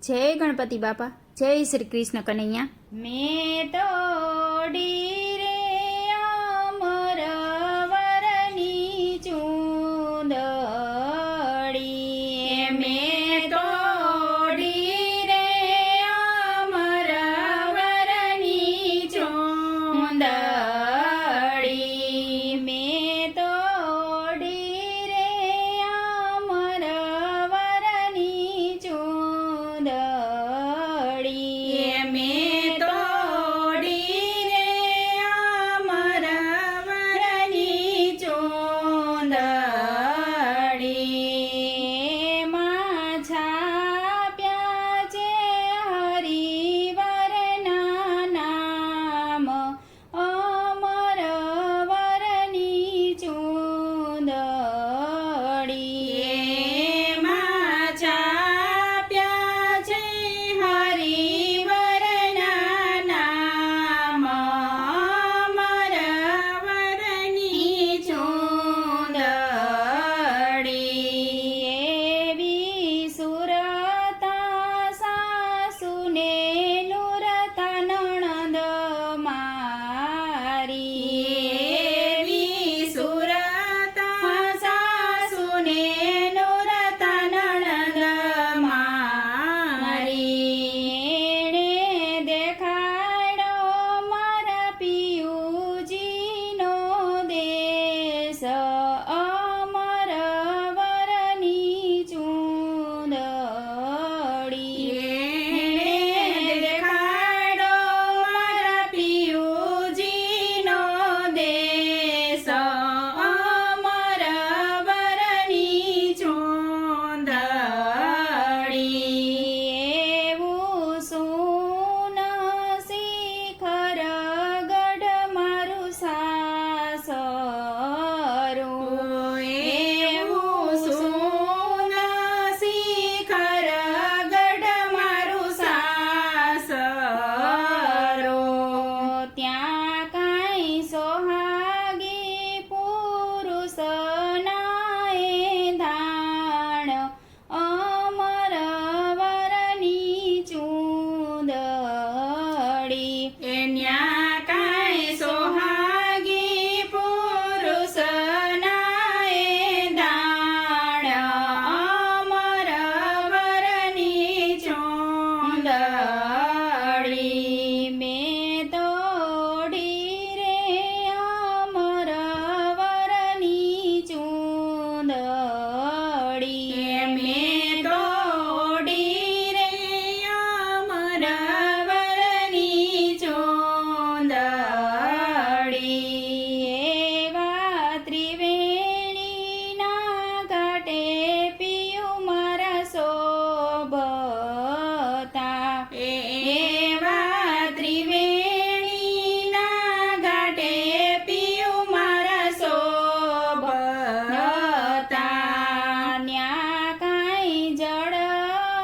જય ગણપતિ બાપા, જય શ્રી કૃષ્ણ કનૈયા. મેં તોડી રે અમર વરની ચૂંદડી, મેં તોડી રે અમર વરની ચૂંદડી, મેં તોડી રે અમર વરની ચૂંદડી, મેં તોડી રે અમર વરની ચૂંદડી, માં છાપ્યા છે હરિવરના નામ અમર વરની ચૂંદડી, માં છાપ્યા છે હરિવરના નામ અમર વરની ચૂંદડી, એવી સુરતા સાસુને નુરતા નણંદ મારી, એવી સુરતા સાસુને નુરતા નણંદ મારી, એણે દેખાડ્યો મારા પિયુજીનો દેશ અમર વરની ચૂંદડી, એણે દેખાડ્યો મારા પિયુજીનો દેશ અમર વરની ચૂંદડી, એવું સોન શિખર ગઢ મારું સાસરું, એવું સોન શિખર ગઢ મારું સાસરું, ત્યાં કાંઈ સોહાગી પુરુષ નાએ ધાણ અમર વરની ચૂંદડી, ન્યા કાંઈ સોહાગી પુરુષ નાએ ધાણ અમર વરની ચૂંદડી, મેં તોડી રે અમર વરની ચૂંદડી, મેં તોડી રે અમર વરની ચૂંદડી, એવા ત્રિવેણીના ઘાટે પિયું મારા શોભતા, એવા ત્રિવેણીના ઘાટે પિયું મારા શોભતા, ન્યા કાંઈ જળ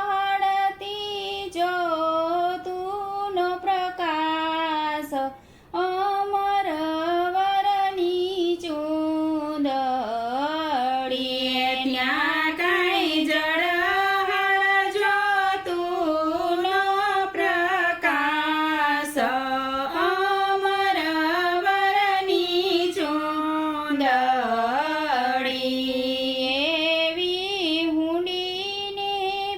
હળતી જ્યોતુનો પ્રકાશ અમર વરની ચૂંદડી, ત્યાં કાંઈ જળ જ્યોતુનો પ્રકાશ અમર વરની ચૂંદડી, એવી હુંડીને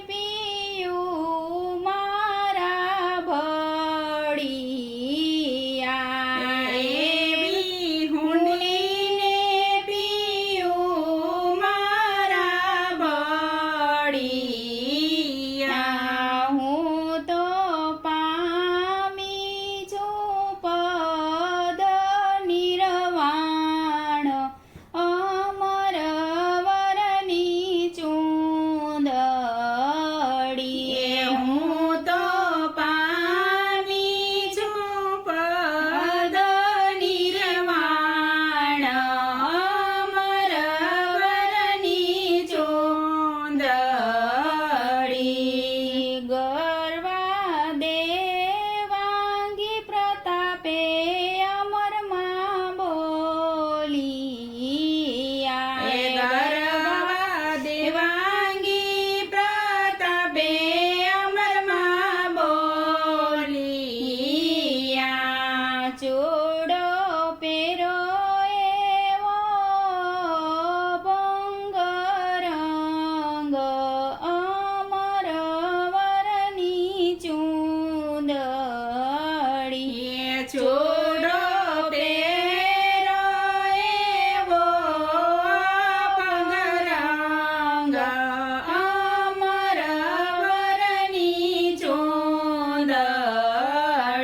પિયું મારા ભળિયા, એવી હુંડીને પિયું મારા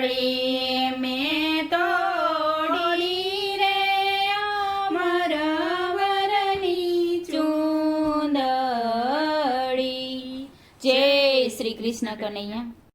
ચૂંદડી મેં તોડી રે અમર વરની ચૂંદડી. જય શ્રી કૃષ્ણ કનૈયા.